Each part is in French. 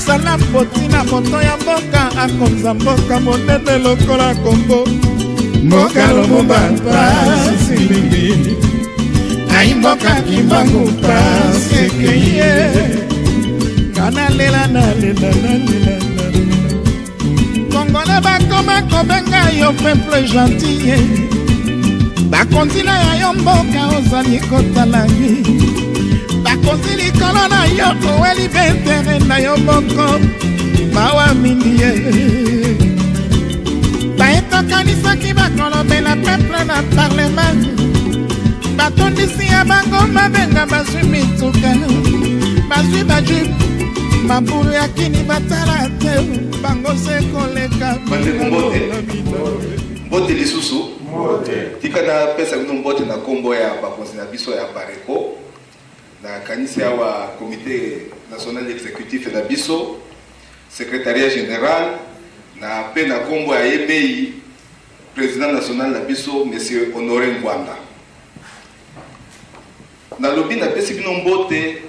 asala poti na moto ya mboka akonza mboka monene lokola Kongo mboka Lumumba mpasi mingi ai mboka Kimbangu mpasi ekeye kana lela na lela na lela Congolais bakoma kobenga yo peuple gentil bakontina ya yo mboka ozali kotalaki bakonzi likolo na yo oweli bentere na yo moko mawa mingi ye baetokanisaki bakolobela peuple na parlement batondisi ya bango mabenga bazwi mituka bazwi bajupe mabulu ya kini batala te bango se koleka mbote lisusu tika na pesa bino mbote na kombo ya bakonzi na biso ya Pareko na kanisi awa comité national exécutif na biso secrétariat général na pe na kombo ya yebei président national na biso monsieur Honoré Ngwanda na lobi na pesi bino mbote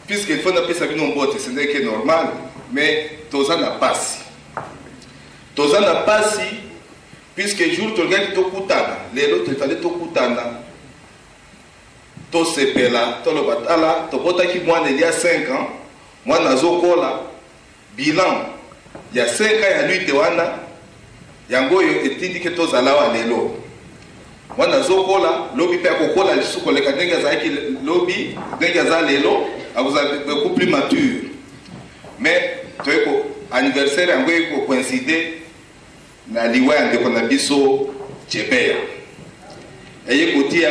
puisque il faut na pesa bino mbote ce n'est que normal mais toza na pasi puisque jour tolgaki tokutana lelo tofale tokutana tosepela toloba tala tobotaki mwana il y a 5 ans mwana azokola bilan ya 5 ans ya lutte wana yango oyo etindiki tozala wa lelo mwana azokola lobi pe akokola lisusu koleka ndenge azalaki lobi ndenge aza lelo akozala beaucoup plus mature mais toyeko anniversaire yango eko coïncider na liwa ya ndeko na biso Chebeya eye kotia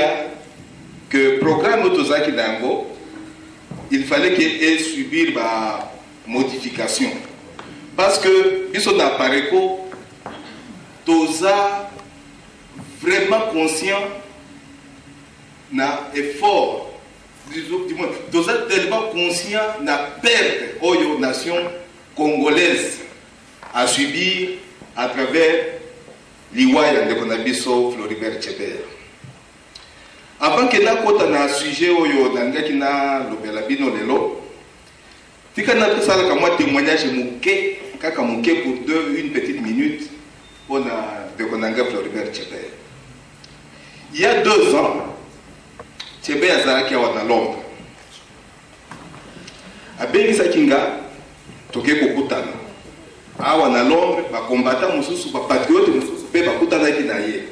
que programme tozaki dango il fallait qu'il subir ba modification parce que biso na Pareko toza vraiment conscient na effort du moins toza tellement conscient na perte oyo nation congolaise a subir à travers l'Iwaya de Konabiso Floribert Chebeya. Avant que na kota na sujet oyo nangaki na lobela bino lelo, tika na pesala ka moi témoignage muke kaka muke pour une petite minute pour na de Konanga Floribert Chebeya. Il y a 2 ans, Chebeya zalaki awa na Londres. Abengisa kinga toke kokutana. Awa na Londres ba combattant mususu ba patriote mususu pe bakutana ki na ye.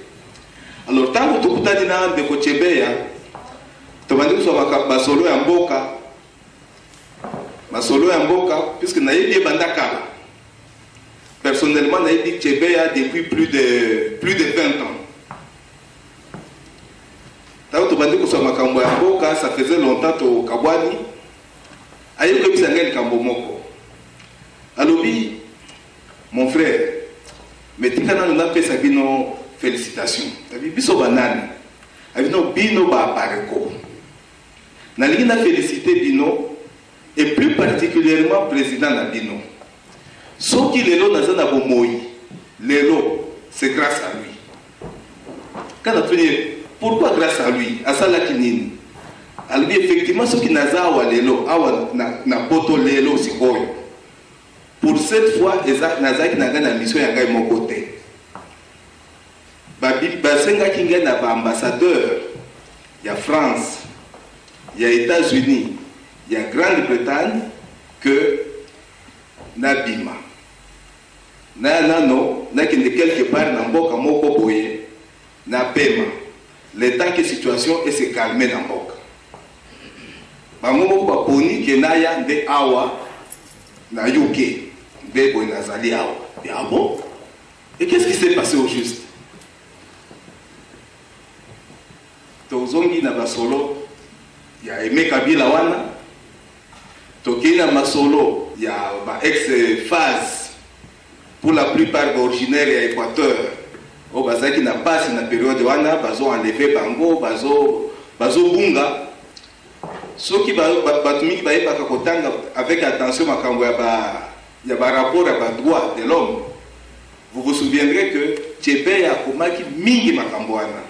Alors tango tokutani na ndeko Chebeya tobandi kusoma ba solo ya mboka masolo ya mboka puisque na yebi bandaka personnellement na yebi Chebeya depuis plus de 20 ans. Tango tobandi kusoma kambo ya mboka ça faisait longtemps to kabwani ayeko bisangeli kambo moko. Alobi mon frère, mais tika na nuna pesa bino félicitations. Tabi biso banani. Abino bino ba Pareko. Na lingi na féliciter bino et plus particulièrement président na bino. Soki lelo nazana bomoi. Lelo, c'est grâce à lui. Quand on fait pourquoi grâce à lui? Asala kinini. Albi effectivement soki nazawa lelo awa na poto lelo sikoyo. Pour cette fois, Nazaki n'a pas mission à mon côté. Basenga Kinga n'a pas ambassadeur. Il y a France, il y a États-Unis, il y a Grande-Bretagne que Nabima. Non, n'a quelque part dans Boka Moko Boye, n'a paiement. Le temps que la situation est se calmer dans Boka. Bango Moko Poni, Kenaya, de Awa, na UK. Ah bon? Et qu'est-ce qui s'est passé au juste? Tozongi na basolo ya Aimé Kabila wana toki na masolo ya ba ex-phase pour la plupart originaire ya Équateur o bazaki na passe na période wana bazo enlever bango bazo bunga soki batumiki bayebaka kotanga avec attention makambo ya ba rapport à ba droit de l'homme. Vous vous souviendrez que Chebeya akomaki mingi makambo wana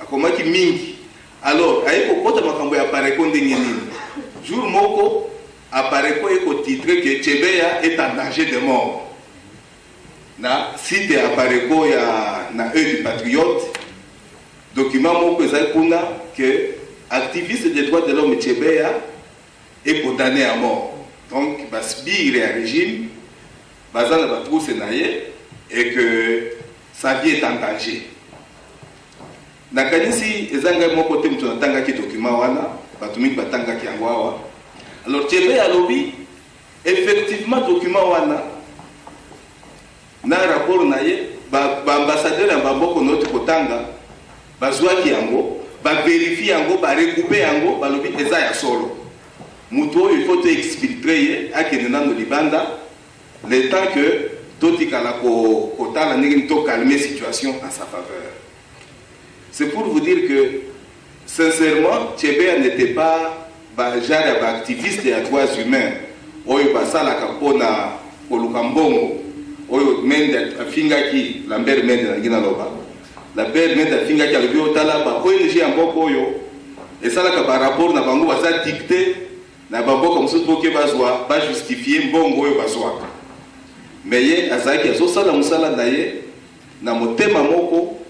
akomaki mingi. Alors ayeko kota makambo ya Pareko ndenge nini jour moko apparaît quoi au titre que Tchebeya est en danger de mort. Na site apparaît quoi na œil du patriote document moko ezakuna que activiste des droits de l'homme Tchebeya est condamné à mort. Donc basbire à régime bazana batrousse naye et que sa vie est en danger. Nakanisi ezanga moko te mutu natanga ki document wana batumiki batanga ki yango awa. Alors Tchebeya lobby effectivement document wana na rapport naye ba ambassadeur ya bamboko notre kotanga bazwaki yango ba vérifier yango ba recouper yango ba lobby eza ya solo. Mutu il faut te exfiltrer akene nano libanda le temps que totikala kotala ndenge to calmer situation en sa faveur. C'est pour vous dire que sincèrement Tchebeya n'était pas genre activiste des droits humains oyo basalaka mpona koluka mbongo oyo mende afingaki Lambert Mende na ngina loba Lambert Mende afingaki alobi otala ba ONG ya mboko oyo esalaka ba rapport na bango baza dicté na bamboka mosusu poke bazwa ba justifier mbongo oyo bazwaka mais ye azalaki azosala mosala na ye na motema moko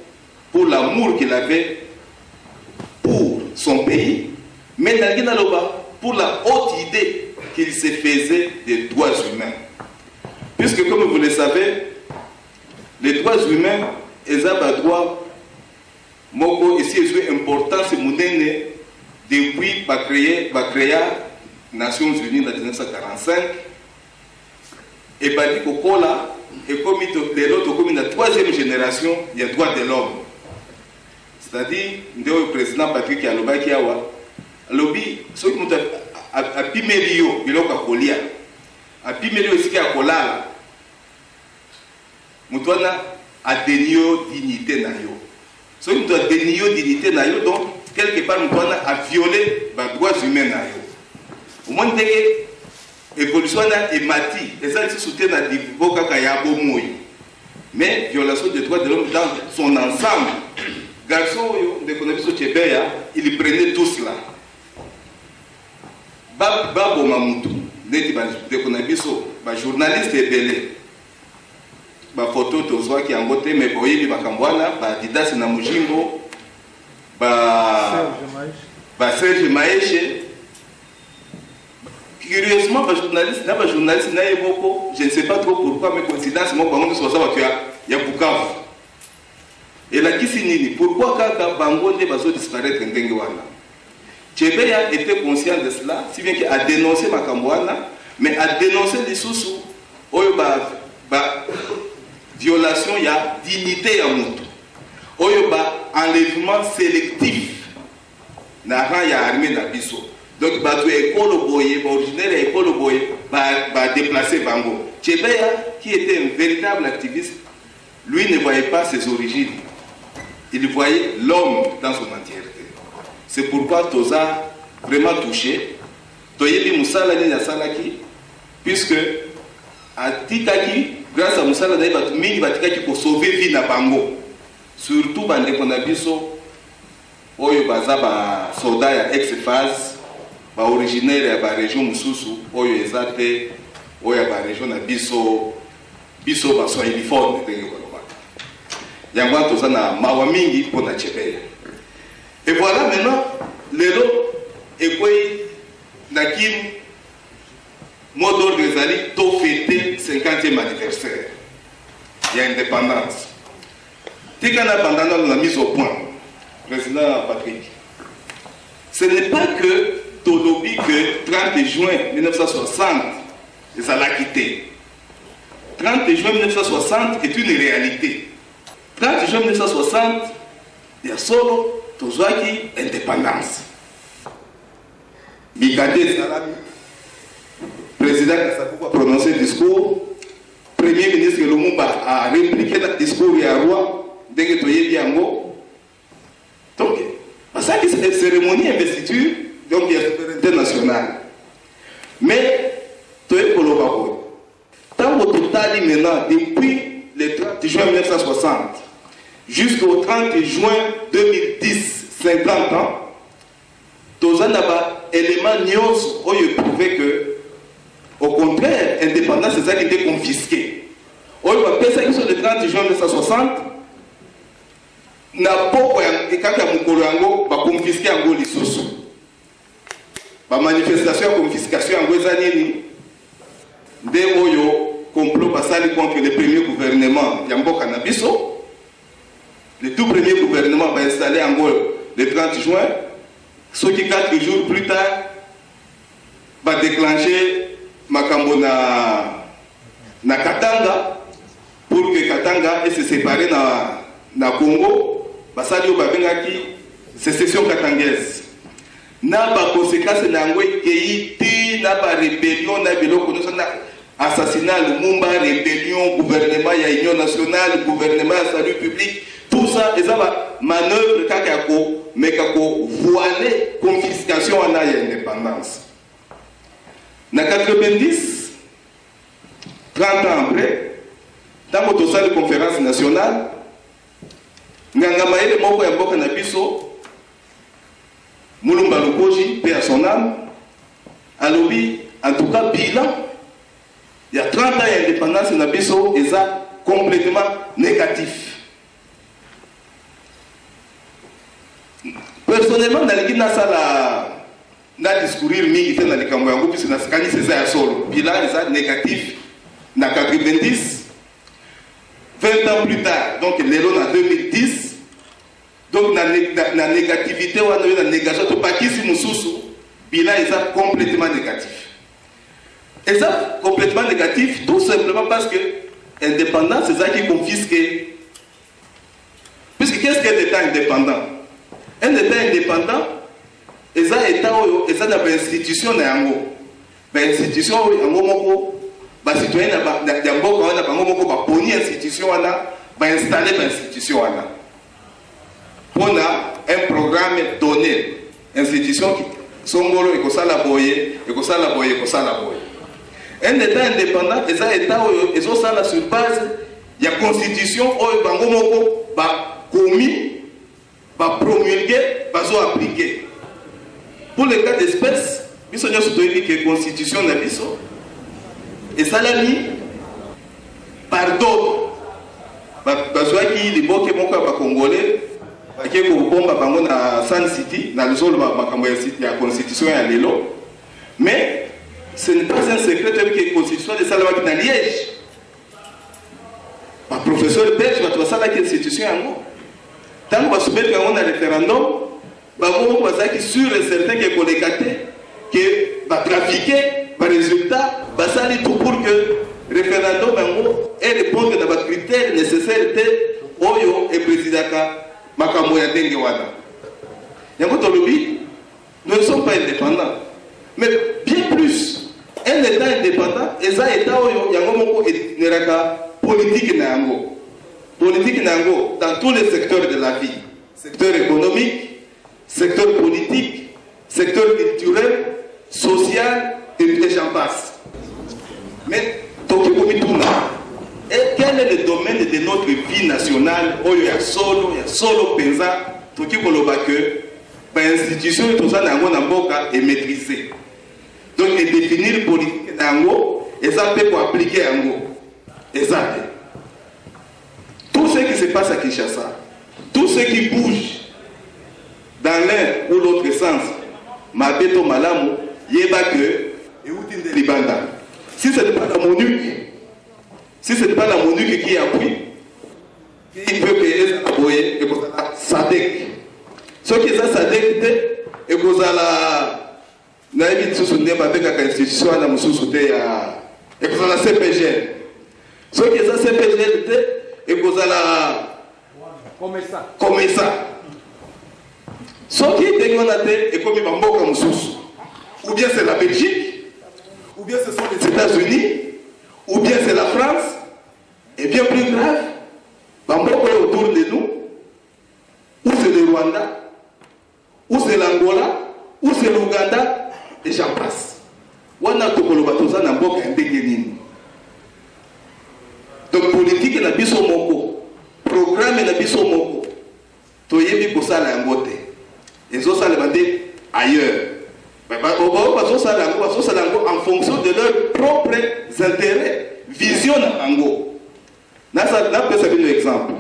pour l'amour qu'il avait pour son pays, mais dans pour la haute idée qu'il se faisait des droits humains. Puisque comme vous le savez, les droits humains, ils ont des droits moko ici ils ont importance monene depuis créer Nations Unies en 1945 et bah dit là et comme de l'autre comme la troisième génération des droits de l'homme. C'est-à-dire, le président Patrick Alobaki Awa, lobby, ceux qui ont a pimelio, il a pimelio aussi qui a kolala. Moutouana a dénié dignité nayo. Ceux qui ont dénié dignité nayo, donc quelque part Moutouana a violé les droits humains nayo. Au moins que évolution est mati, et ça se soutient à Divoka Kayabo Moui. Mais violation des droits de l'homme dans son ensemble. Garçon de Konabiso Tchebeya, il prenait tout cela. Babo Mamoutou, de Konabiso, journaliste et belé. Photo tozwa qui en côté, mais boyebi bakambwana, Didas na Mujimbo, Serge Maeshe. Curieusement, journaliste n'a beaucoup, je ne sais pas trop pourquoi, mais coïncidence, moi, quand on se voit qu'il y a Bukavu. Et la Kisinini, pourquoi quand Bango ne va pas disparaître en Denguana? Tchebeya était conscient de cela, si bien qu'il a dénoncé Makambouana, mais a dénoncé les sous-sous, violation, il y a dignité à Moutou, enlèvement sélectif, n'a rien à armée d'Abisso. Donc, bateau école boye, originaire école boye, va déplacer Bango. Tchebeya, qui était un véritable activiste, lui ne voyait pas ses origines. Il voyait l'homme dans son entièreté. C'est pourquoi Toza vraiment touché. Toyebi Moussala Nina Salaki, puisque à Tikaki, grâce à Moussala Nina Batikaki pour sauver vie na Bango. Surtout Bande Konabiso, Oyo Baza soldat ex-phase, originaire de la région Moussoussou, Oyo Ezate, Oyo la région na Biso Baso uniforme. Yangwa Tozana Mawamingi pour la Tchebeya. Et voilà maintenant, l'élo est quoi Nakim Modor Gezali to fêté 50e anniversaire. Il y a indépendance. Tikana pendant la mise au point, président Patrick. Ce n'est pas que Tolobi que 30 juin 1960, ils allaient quitter. 30 juin 1960 est une réalité. 30 juin 1960, il y a solo Tozwaki indépendance. Mikade Salami, président Kassabou a prononcé le discours. Premier ministre Lumumba a répliqué le discours et a roi dès que Toye Biango. Donc, ça c'est une cérémonie d'investiture, donc il y a une souveraineté nationale. Mais Toye Kolobabo, tant au total maintenant, depuis le 30 juin 1960 jusqu'au 30 juin 2010, 50 ans, Tozanaba élément nyos où il prouvait que Au contraire, indépendance, c'est ça qui était confisqué. On va appeler ça le 30 juin 1960. Na poko ya kaka mukolo yango ba confisquer yango lisusu. Ba manifestation ya confiscation yango eza nini? Nde oyo complot basali contre le premier gouvernement ya mboka na biso. Le tout premier gouvernement va installer yango le 30 juin. Ce qui 4 jours plus tard va déclencher makambo na Katanga pour que Katanga ait se séparer na Congo. Basali yo babengaki sécession katangaise. Na ba conséquences na ngwe keiti na ba rébellion na biloko na assassinat Lumumba, rébellion, gouvernement ya union nationale, gouvernement ya salut public, tout ça les ba manœuvre kakako mais kako voiler confiscation en indépendance. Na 90 30 ans après dans notre salle de conférence nationale Nganga Maele moko ya mboka na biso Mulumba Lukoji, paix à son âme, alobi en tout cas bilan il y a 30 ans d'indépendance na biso est complètement négatif. Personnellement nalingi nasala na discourir mingi te na likambo yango puisque na skani c'est ça ya solo bilan est négatif na 90. 20 ans plus tard, donc l'élo en 2010, donc la négativité ou la négation, tout pas qui si nous sous, bilan est complètement négatif. Et ça, complètement négatif, tout simplement parce que indépendant, c'est ça qui confisque. Puisque qu'est-ce qu'un État indépendant? Un État indépendant, et ça, dans l'institution, l'institution, les citoyens ont poni institution installé l'institution pour un programme donné institution qui songolo et ça la boye et ça la boye et ça la boye un État indépendant et ça État et ça la sur base il y a constitution ou bango moko ba commis ba promulguer ba zo appliquer pour le cas d'espèce biso nyo sotoyi que constitution na biso et ça l'a mis par d'autres. Parce que les mots qui sont congolais, qui sont dans San City, dans le sol de la constitution et l'élo. Mais ce n'est pas un secret que la constitution de Salama qui est dans Liège. Le professeur belge va trouver ça dans la constitution. Tant qu'on va soumettre un référendum, on va dire sûr et certain que les gâtés, que va trafiquer, le résultat, va aller tout pour que le référendum ait répondu à des critères nécessaires de Oyo et président Makambo ya Dengue Wana. Nous ne sommes pas indépendants. Mais bien plus, un État indépendant, et ça État Oyo, il y a une politique dans tous les secteurs de la vie. Secteur économique, secteur politique, secteur culturel, social, et j'en passe. Mais, et quel est le domaine de notre vie nationale? Il y a solo pensa, Toki Koloba que l'institution et tout ça est maîtrisée. Donc, et définir politique et ça peut pour appliquer et ça. Tout ce qui se passe à Kinshasa, tout ce qui bouge dans l'un ou l'autre sens, Mabeto Malamu, Yeba que, et Outinde Libanda. Si ce n'est pas la MONUC, si ce n'est pas la MONUC qui appuie, il peut payer et SADC. Ce qui est SADC, et que la institution à la et que la CPG. Ce qui est CPG, et que la Comessa. Ce qui est comme Bamboka Moussous. Ou bien c'est la Belgique, ou bien ce sont les États-Unis, ou bien c'est la France, et bien plus grave, Bamboka est autour de nous, ou c'est le Rwanda, ou c'est l'Angola, ou c'est l'Ouganda, et j'en passe. Wana tokoloba toza na mboka ndenge nini. Donc politique na biso moko, programme na biso moko, toyebi kosala yango te. Ezosala bande ailleurs. En fonction de leur condition en gros. Là, ça fait un exemple.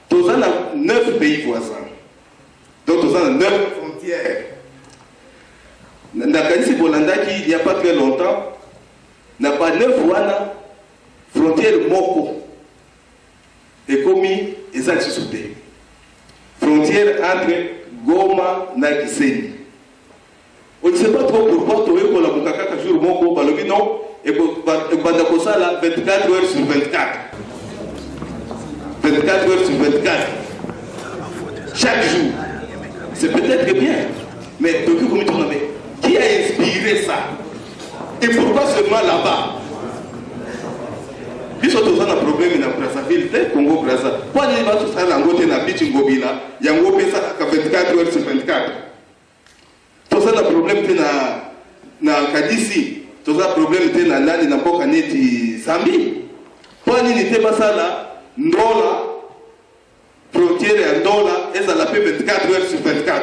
Tous en 9 pays voisins. Donc, tous en 9 frontières. Dans le Bolanda, il n'y a pas très longtemps, n'a pas 9 frontières moko. Et commis, ils ont soudé. Frontière entre Goma et Gisenyi. On ne sait pas trop pourquoi tu es pour la Mukaka jour moko, non, et Bandakosa là 24 heures sur 24. 24 heures sur 24. Chaque jour. C'est peut-être bien. Mais qui a inspiré ça? Et pourquoi seulement là-bas? Puis surtout ça, un problème dans Brazzaville, Congo Brazza. Pourquoi il va tout ça dans le beach Ngobila, il y a un 24 heures sur 24. Tout ça, un problème dans Kadisi. Tout ça, un problème dans Nani, dans Bokaneti, Zambi. Pourquoi il n'était pas ça là? Ndola, frontière et Ndola, et ça l'a fait 24 heures sur 24.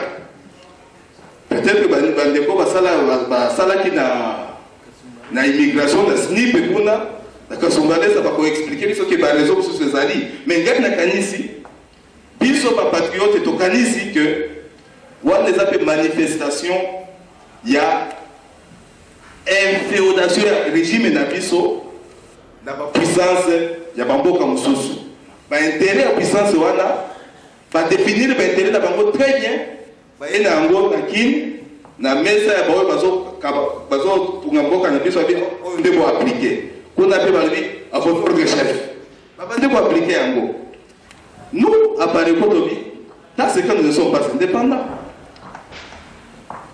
Peut-être que Bandeko va ça qui na immigration, na SNIP et tout ça. D'accord, son balai, ça va expliquer ce qui est raison sur ces alliés. Mais il y a Kanisi, biso pa patriote et to Kanisi que on les appelle manifestation, il y a inféodation régime na biso, na puissance, il y a bambo comme sousou. Ba intérêt à puissance wana, ba définir l'intérêt d'abord très bien. Et na ngo na kin na mesa ya bawe bazo tungamboka na biso abi ndebo appliquer. Qu'on appelle à votre ordre chef. Nous devons appliquer en gros. Nous, à Paris, c'est quand nous ne sommes pas indépendants.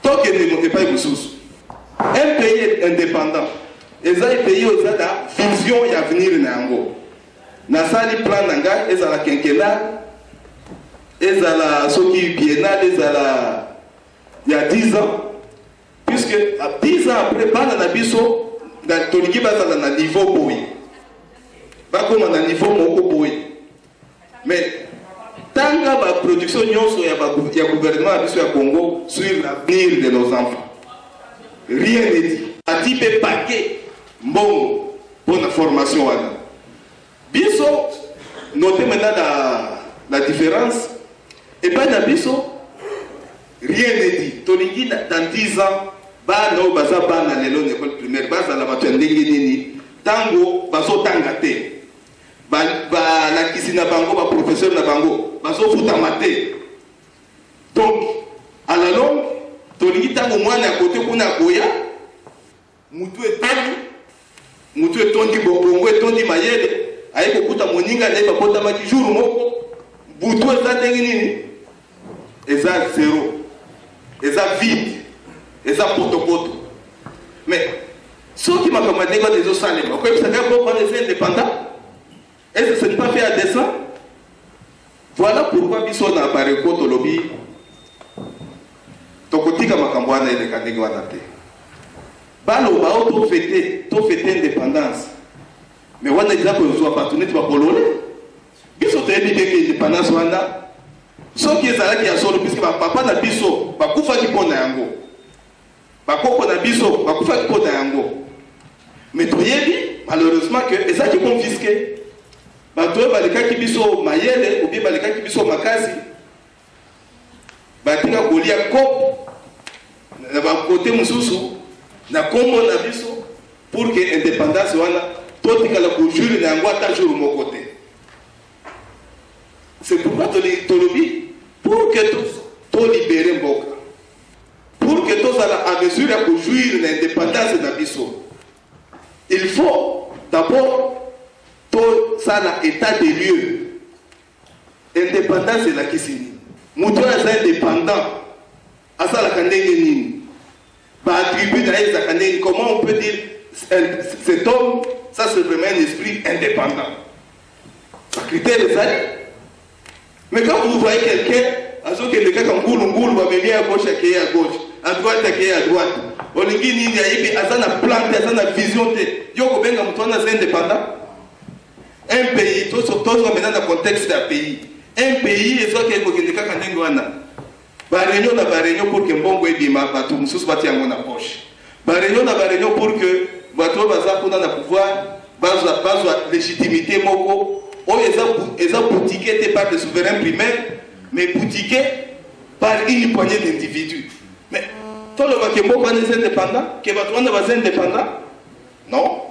Tant que nous ne sommes pas un pays indépendant, et ça, un pays où il y a la vision et l'avenir. Dans le plan d'Anga, il y a la quinquennale, il y a la Soki biennale, il y a 10 ans. Puisque 10 ans après, dans la biso, dans Toliki Bazala na niveau boy. Pas comme na niveau moko boy. Mais tant que la production nyonso ya gouvernement biso ya Congo sur l'avenir de nos enfants. Rien n'est dit. A type paquet bon pour la formation wana. Biso notez maintenant la différence et pas na biso rien n'est dit. Toliki dans 10 ans bano baza bana lelo na école primaire baza la bato ndenge nini tango bazo tangate ba la kisina bango ba professeur na bango bazo futa maté. Donc à la longue tolingi tango mwana côté kuna koya mutu etondi bongo etondi mayele ayi kokuta moninga na bakota maki jour moko butu eza ndenge nini eza zéro eza vide. Et ça poto. Mais ceux qui m'ont commandé des autres salaires, vous savez pourquoi on est indépendants? Est-ce que ce n'est pas fait à dessein? Voilà pourquoi ils sont dans le côté lobby. Tokotika makambwana et les kandegi wanate. Balo bao to fêter indépendance. Mais on a déjà que nous soyons partenaires, tu vas polonais. Ils sont très bien que l'indépendance wana. Ceux qui sont là qui a solo puisque papa na biso, ba kufa ki pona yango. Bakoko na biso bakufa kipota yango. Mais toyebi malheureusement que ça qui confisqué. Bato baleka ki biso mayele ou bien baleka ki biso makasi. Batinga kolia kop na ba côté mususu na kombo na biso pour que indépendance wana totika la kujuri na yango ata jour mo côté. C'est pourquoi tolobi pour que to libérer mboka. Pour que tous à mesure de jouir de l'indépendance de Bisso, il faut d'abord tout ça l'état des lieux. Indépendance de la Kissini. Moutou est indépendant. À ça la Kandengeni. Attribué à la Kandengeni. Comment on peut dire cet homme, ça c'est vraiment un esprit indépendant. Ça critère les alliés. Mais quand vous voyez quelqu'un, à ce que les gars comme Goulou va venir à gauche, à gauche. À droite, à droite. On dit qu'il y a une plante, une vision. Il y a un indépendant. Un pays, tout maintenant dans le contexte d'un pays. Un pays, et ça qui est réunion pour que bon bima batum sous bati en poche. Réunion pour que bateau baza pour pouvoir bazwa légitimité moko oyo eza boutiqué par le souverain primaire mais boutiqué par une poignée d'individus. Mais toloba ke mboka wana eza indépendant, ke bato wana baza indépendant? Non.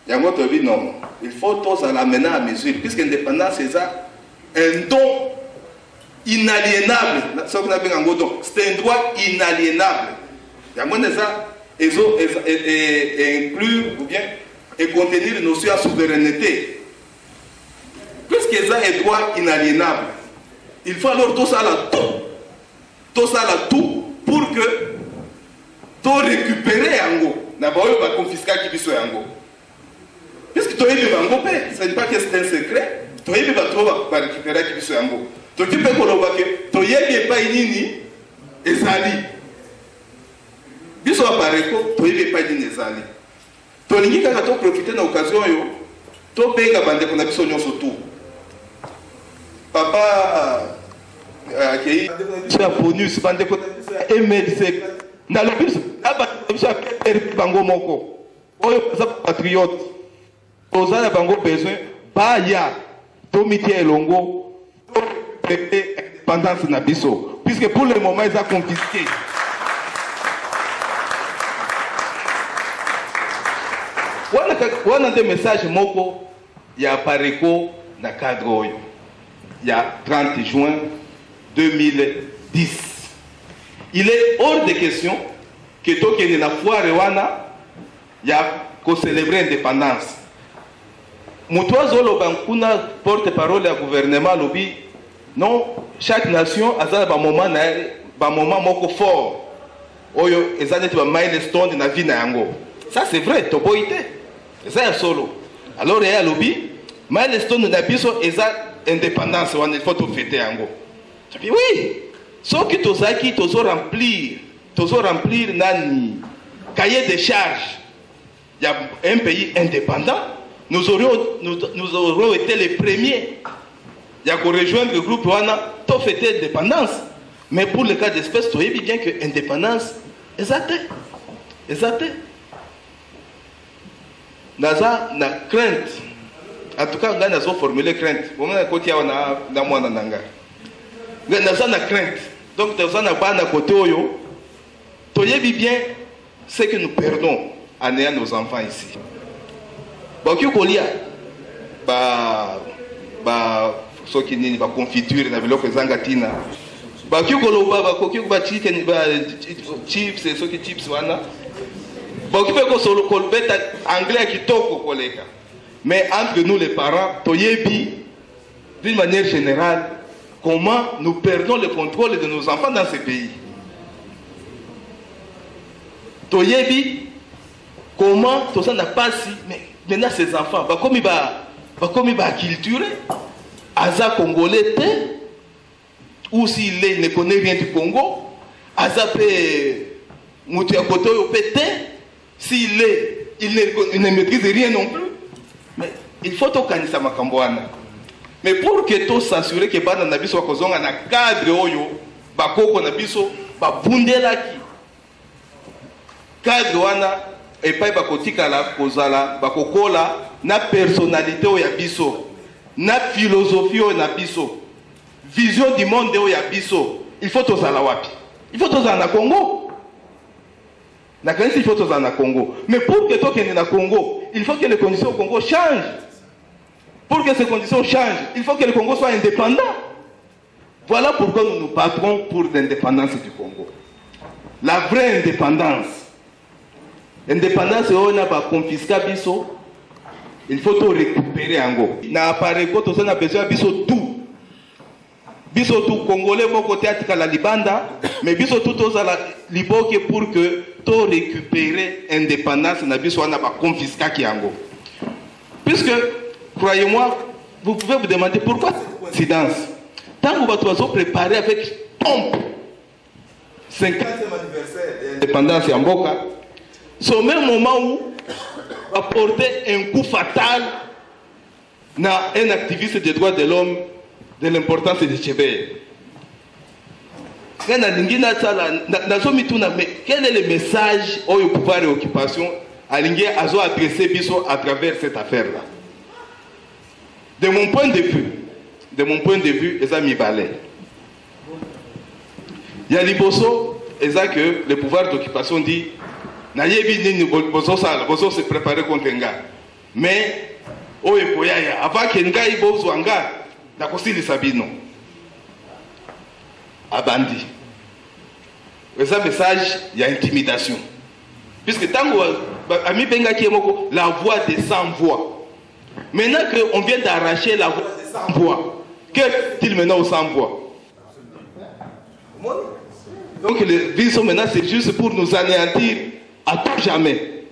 Yango tobi non. Il faut tous à l'amener à mesure, puisque l'indépendance c'est un don inaliénable. C'est un droit inaliénable. Yango neza inclure ou bien et contenir une notion de souveraineté. Puisque c'est un droit inaliénable, il faut alors tout ça là tout pour que tu récupérer yango. D'abord, on va confisquer qui biso yango. Puisque tu es yango, ce n'est pas que c'est un secret. Tu es récupérer qui biso yango. Tu peux que tu es pas inini ezali. Biso apareko, tu es pas inini ezali. Tu es quand tu profiter de l'occasion yo, tu peux que bande qu'on a biso nyonso tout. Papa qui a bonus bande qu'on a MLC. Dans le bus, bango moko. Oyo patriote. Ozala bango besoin ba ya tomitié elongo indépendance na biso. Puisque pour le moment ils ont confisqué. Wana des messages moko ya pareko na cadre oyo. Il y a 30 juin 2010. Il est hors de question que tout qui est dans la foire wana ya ko célébrer l'indépendance. Mutozo lobankuna porte-parole du gouvernement lobby non chaque nation a un moment moko fort. Oyo ezaneti ba milestone na vie na yango. Ça c'est vrai, to boité. C'est solo. Alors il y a lobby milestone na biso eza indépendance wana il faut tout fêter yango. Oui. Sauf que tozaki tozo remplir nani cahier de charges. Il y a un pays indépendant. Nous aurions été les premiers. Il y a qu'on rejoindre le groupe Wana, tout fêter l'indépendance. Mais pour le cas d'espèce, tu sais bien que l'indépendance, exacte. Naza na crainte. En tout cas, nous avons formulé crainte. Nous avons crainte. Donc, nous avons côté oyo. Tu sais bien ce que nous perdons en ayant nos enfants ici. Bon, qui kolia so qui nini ba confiture na biloko zangatina ba ki koloba ba koki ba chicken ba chips so ki chips wana ba ki pe ko solo kolbeta anglais kitoko koleka. Mais entre nous les parents toyebi d'une manière générale comment nous perdons le contrôle de nos enfants dans ce pays. Toyebi comment tout ça n'a pas si mais maintenant ces enfants comme il va culture aza congolais ou s'il ne connaît rien du Congo aza pe mutu ya koto yo pété s'il ne maîtrise rien non plus. Mais il faut tout kanisa makambo wana. Mais pour que tout s'assurer que bana na biso bakozonga na cadre oyo bakoko na biso babundelaki cadre wana et pas bakotikala kozala bakokola na personnalité oya biso na philosophie oya biso vision du monde oya biso. Il faut tozala wapi? Il faut tozala na Congo. Na kanisi il faut tozala na Congo. Mais pour que tokende na Congo, il faut que les conditions au Congo changent. Pour que ces conditions changent, il faut que le Congo soit indépendant. Voilà pourquoi nous nous battrons pour l'indépendance du Congo. La vraie indépendance. Indépendance, on a pas confisqué biso. Il faut tout récupérer en go. Na appareil ko to na besoin biso tout. Biso tout congolais mon côté atika la libanda, mais biso tout la liboke pour que tout récupérer indépendance na biso on a pas confisqué ki yango. Puisque croyez-moi, vous pouvez vous demander pourquoi cette coïncidence. Tant que vous vous préparez avec pompe 50e anniversaire de l'indépendance en Mboka, c'est au même moment où on va porter un coup fatal à un activiste des droits de l'homme de l'importance de Tchébé. Quel est le message au pouvoir et occupation alingi azo adresser biso à travers cette affaire là. De mon point de vue, eza mibale. Ya liboso eza que le pouvoir d'occupation dit na yebi nini bozo se préparer contre nga. Mais oye poyaya avant que ngai bozo nga na kosilisa bino. Abandi. Eza message ya intimidation. Puisque tango ami benga ki moko la voix des sans voix. Maintenant qu'on vient d'arracher la voix des sans voix, qu'est-il maintenant aux sans voix? Donc les visions maintenant c'est juste pour nous anéantir à tout jamais.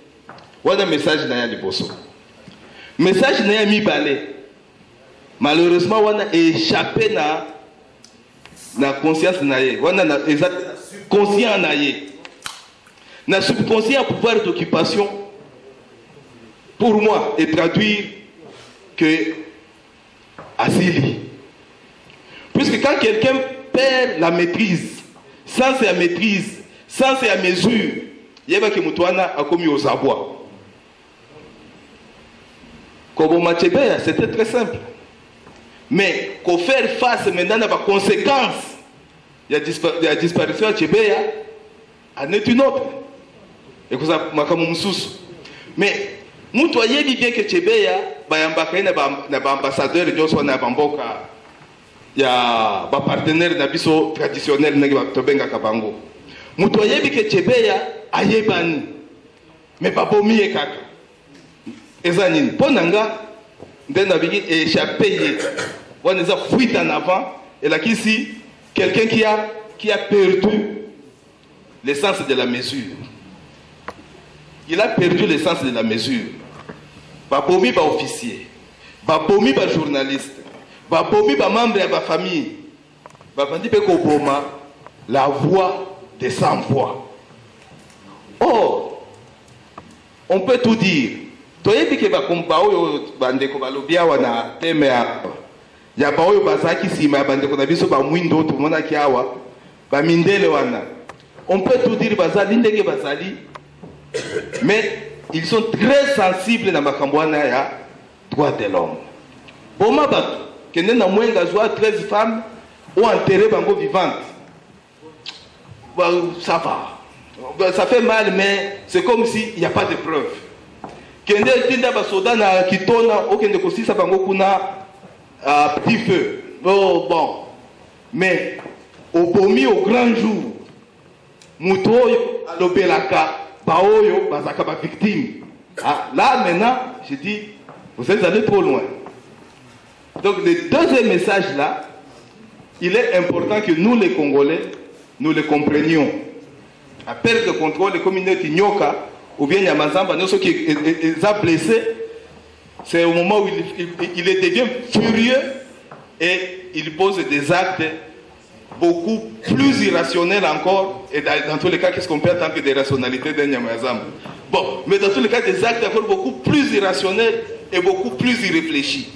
Voilà le message n'a liboso. Message n'a mis balai. Malheureusement on a échappé na conscience na ye. On a conscient na ye. Na subconscient pouvoir d'occupation pour moi et traduire que asili. Puisque quand quelqu'un perd la maîtrise, sans sa maîtrise, sans sa mesure, il y a que Moutouana a commis aux abois. Comme c'était très simple. Mais qu'on faire face maintenant à la conséquence, il y a la disparition de Tchébeya, en est une autre. Et que ça m'a comme mais nous voyons bien que Tchébeya, il y a un ambassadeur de Joshua Nabamboka, il y a un partenaire nabiso traditionnel Tobenga Kabango. Nous voyons bien que Tchébeya a yébani, mais pas pour mieux kaka. Et ça n'est pas nanga, d'un navire échappé. On les a fuites en avant, et là ici, quelqu'un qui a perdu l'essence de la mesure. Il a perdu l'essence de la mesure. Babomi ba officier, babomi ba journaliste, babomi ba membre de la famille, babandi pe ko boma la voix des sans voix. Or, on peut tout dire. Toyebi ke ba komba oyo bande ko balobia wana teme ya ba oyo bazaki sima bande ko na biso ba mwindo to mona ki awa ba mindele wana. On peut tout dire bazali ndenge bazali. Mais ils sont très sensibles dans Makambouana ya droit de l'homme. Boma bato, que n'a mwenga zoa 13 femmes ont enterré bango vivante. Ça va. Ça fait mal, mais c'est comme s'il n'y a pas de preuves. Kende tinda basoda na kitona, okende kosisa bango kuna petit feu. Oh, bon. Mais au bomi au grand jour, Moutoyo alobelaka. Baoyo, bazaka ba victime. Ah, là maintenant, je dis, vous êtes allés trop loin. Donc le deuxième message là, il est important que nous les Congolais, nous le comprenions. À perte de contrôle, les communautés Nyoka, ou bien Yamazamba, nous ceux qui sont blessés, c'est au moment où il devient furieux et il pose des actes beaucoup plus irrationnel encore, et dans tous les cas, qu'est-ce qu'on peut attendre que des rationalités d'un Yamazam? Bon, mais dans tous les cas, des actes encore beaucoup plus irrationnels et beaucoup plus irréfléchis.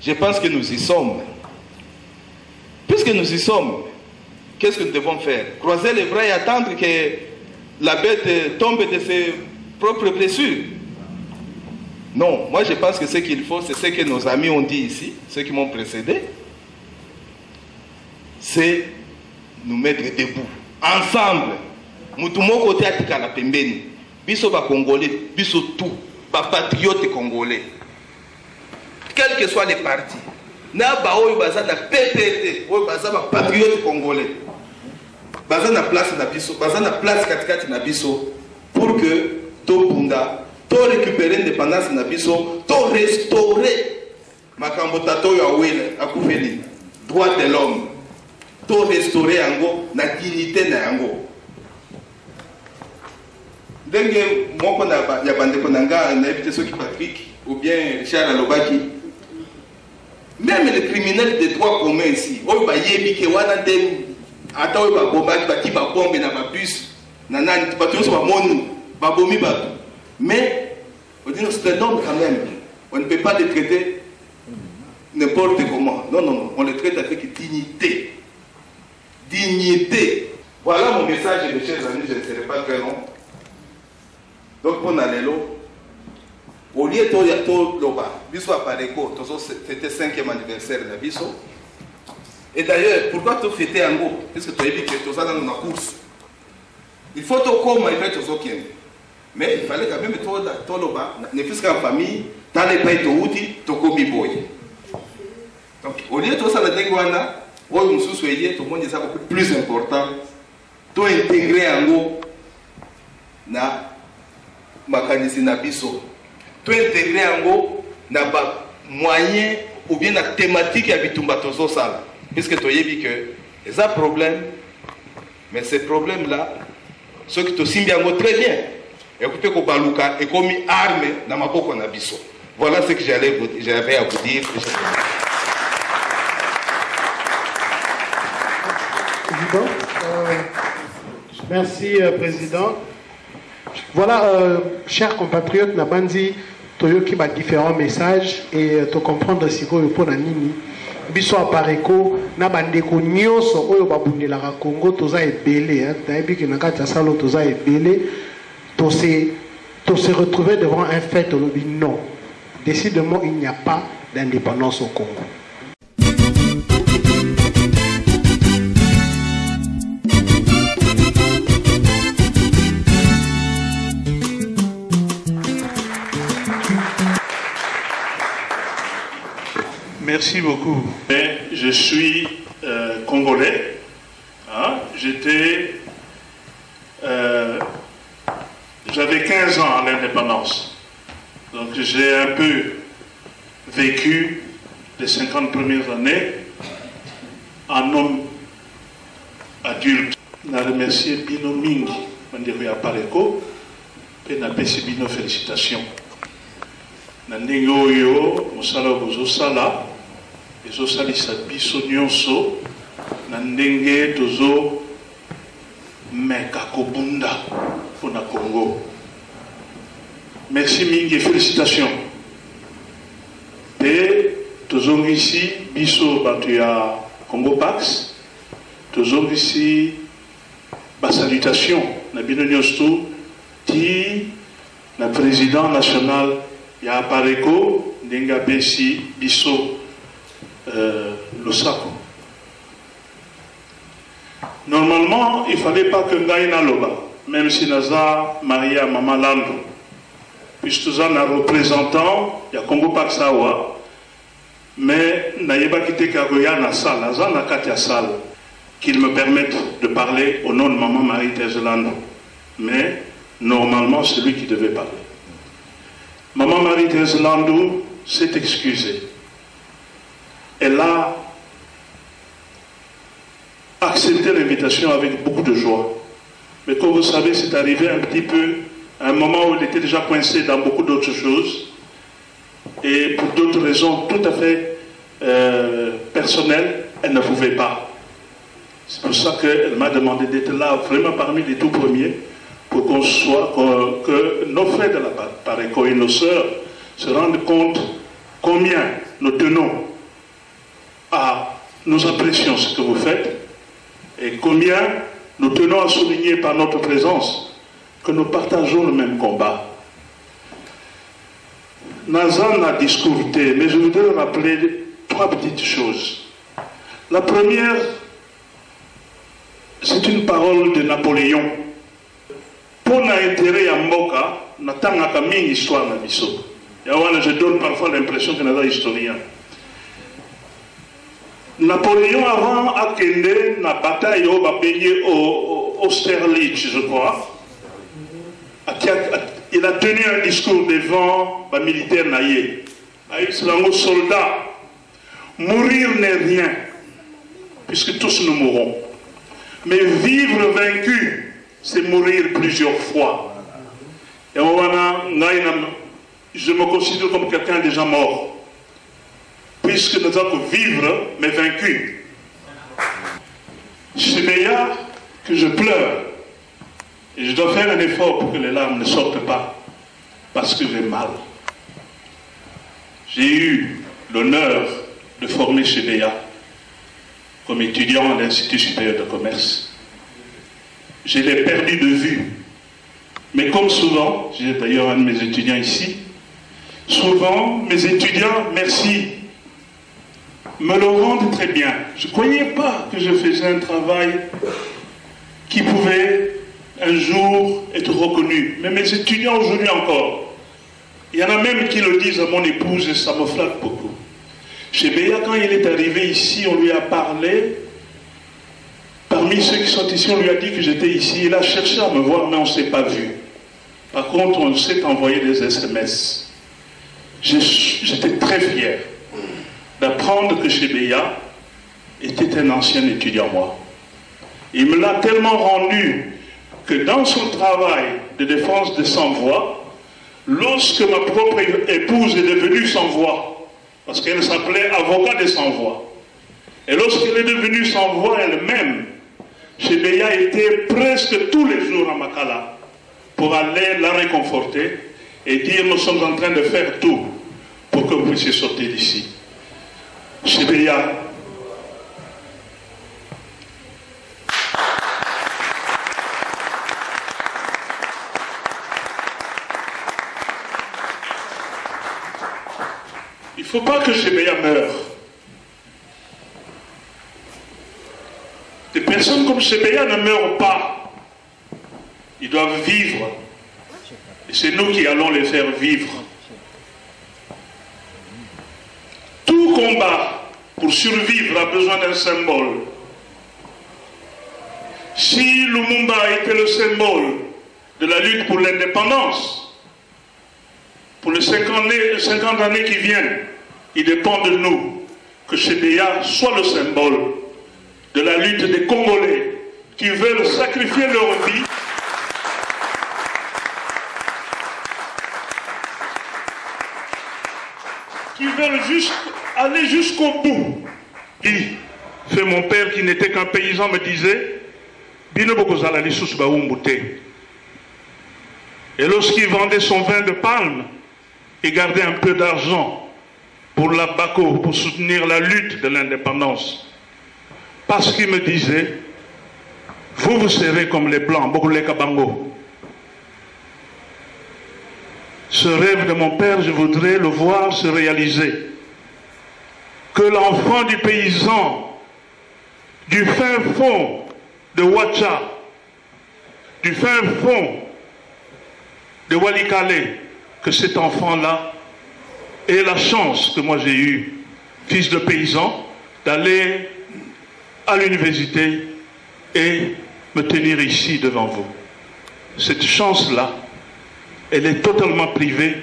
Je pense que nous y sommes. Puisque nous y sommes, qu'est-ce que nous devons faire? Croiser les bras et attendre que la bête tombe de ses propres blessures? Non, moi je pense que ce qu'il faut, c'est ce que nos amis ont dit ici, ceux qui m'ont précédé, c'est nous mettre debout, ensemble. Moutoumoko côté atika la pembeni. Biso ba Congolais, biso tout, ba patriotes congolais. Quels que soient les partis. Na ba oyo baza na PPT, oyo baza ba patriotes congolais. Baza na place na biso, baza na place katikati na biso pour que to bunda, to récupérer l'indépendance na biso, to restaurer makambo tato ya wele akufeli, droit de l'homme. To restaurer yango na dignité na yango. Ndenge moko na ya bandeko nanga na éviter ceux qui Patrick ou bien Richard Alobaki. Même les criminels de droit commun ici, oyo ba yebi ke wana dem ata oyo ba bombaki ba ti ba bombe na ba bus na nani ba tous ba monu ba bomi ba. Mais on dit c'est un homme quand même. On ne peut pas les traiter n'importe comment. Non non non, on les traite avec dignité. Dignité. Voilà mon message, mes chers amis, je ne serai pas très long. Donc pour Nalelo, au lieu de Loba, Biso à Pareko, c'était 5e anniversaire de Biso. Et d'ailleurs, pourquoi tu fêtais en gros? Puisque tu as dit que tu as dans une course. Il faut que tu comme il fait tout mais il fallait quand même que tu Loba, ne fût-ce qu'en famille, tu as les pays de Outi, tu as comme boy. Donc au lieu de tout ça, la Dengwana, tout le monde est beaucoup plus important. Tu intégrer en gros na makanisi na biso. Tu intégrer en gros na moyen ou bien la thématique à bitumba tozo sala. Puisque tu as dit que les a problème, mais ces problèmes-là, ceux qui te signent très bien, écoutez que Baluka est comme arme dans ma boko na biso. Voilà ce que j'avais à vous dire. Merci, Président. Voilà, chers compatriotes, Nabandi, Toyoki a différents messages et tu comprendre si vous pour Nini. Biso à Pareko, Nabandeko Nyoso, Oyo Babundi la Congo, Toza est belé, Taïbi qui n'a qu'à Tassalo, Toza est belé, to se retrouver devant un fait, non. Décidément, il n'y a pas d'indépendance au Congo. Merci beaucoup. Je suis congolais. Hein? J'avais 15 ans à l'indépendance. Donc j'ai un peu vécu les 50 premières années en homme adulte. Je remercie Bino Mingi, Manderia Pareko, et na Bino félicitations. Nandingo yo, Mosala Bozosala, et Zosalisa Biso Nyonso, Nandenge Tozo Mekakobunda pour la Congo. Merci Mingi et félicitations. Et Tozo ici, Biso Batuya Congo Pax, Tozo ici, salutation, Nabino Nyosto, qui le président national ya Pareko, Nenga Bessi, Biso, Losako. Normalement, il ne fallait pas que Ngaïna Loba, même si Naza Maria Mama Lando, puisque nous avons un représentant, il y a Congo Paksawa, mais Naïba Kite Kagoya Nassal, Naza Nakatia Sal, qu'il me permette de parler au nom de Maman Marie-Thérèse Lando. Mais normalement, c'est lui qui devait parler. Maman Marie-Thérèse Lando s'est excusée. Elle a accepté l'invitation avec beaucoup de joie. Mais comme vous savez, c'est arrivé un petit peu à un moment où elle était déjà coincée dans beaucoup d'autres choses. Et pour d'autres raisons tout à fait personnelles, elle ne pouvait pas. C'est pour ça qu'elle m'a demandé d'être là, vraiment parmi les tout premiers, pour que nos frères de la Pareko et nos sœurs se rendent compte combien nous tenons à, nous apprécions ce que vous faites, et combien nous tenons à souligner par notre présence que nous partageons le même combat. Nazan a discuté, mais je voudrais rappeler 3 petites choses. La première, c'est une parole de Napoléon. Pour l'intérêt à Mboka, n'a pas une histoire na biso. Je donne parfois l'impression que nous sommes historiens. Napoléon avant a kende na bataille au payé au Austerlitz, je crois. Il a tenu un discours devant les militaires naïe. Aux soldats, mourir n'est rien, puisque tous nous mourrons. Mais vivre vaincu, c'est mourir plusieurs fois. Et je me considère comme quelqu'un déjà mort, puisque nous avons vivre, mais vaincu. C'est meilleur que je pleure. Et je dois faire un effort pour que les larmes ne sortent pas, parce que j'ai mal. J'ai eu l'honneur de former chez Béa comme étudiant à l'Institut supérieur de commerce. Je l'ai perdu de vue. Mais comme souvent, j'ai d'ailleurs un de mes étudiants ici, souvent mes étudiants, merci, me le rendent très bien. Je ne croyais pas que je faisais un travail qui pouvait un jour être reconnu. Mais mes étudiants aujourd'hui encore, il y en a même qui le disent à mon épouse et ça me flatte beaucoup. Chez Béa, quand il est arrivé ici, on lui a parlé. Parmi ceux qui sont ici, on lui a dit que j'étais ici. Il a cherché à me voir, mais on ne s'est pas vu. Par contre, on s'est envoyé des SMS. J'étais très fier d'apprendre que chez Béa était un ancien étudiant, moi. Il me l'a tellement rendu que dans son travail de défense de sans-voix, lorsque ma propre épouse est devenue sans-voix, parce qu'elle s'appelait avocat de sans-voix, et lorsqu'elle est devenue sans-voix elle-même, chez Béa était presque tous les jours à Makala pour aller la réconforter et dire nous sommes en train de faire tout pour que vous puissiez sortir d'ici. Chez Béa, il ne faut pas que chez Béa meure. Des personnes comme Chebea ne meurent pas. Ils doivent vivre. Et c'est nous qui allons les faire vivre. Tout combat pour survivre a besoin d'un symbole. Si Lumumba était le symbole de la lutte pour l'indépendance, pour les 50 années qui viennent, il dépend de nous que Chebea soit le symbole de la lutte des Congolais qui veulent sacrifier leur vie qui veulent juste aller jusqu'au bout. Fait mon père qui n'était qu'un paysan me disait et lorsqu'il vendait son vin de palme, il gardait un peu d'argent pour la Bako, pour soutenir la lutte de l'indépendance. Parce qu'il me disait, vous serez comme les Blancs, Bokule Kabango. Ce rêve de mon père, je voudrais le voir se réaliser. Que l'enfant du paysan, du fin fond de Ouacha, du fin fond de Walikale, que cet enfant-là ait la chance que moi j'ai eue, fils de paysan, d'aller à l'université et me tenir ici devant vous. Cette chance-là, elle est totalement privée,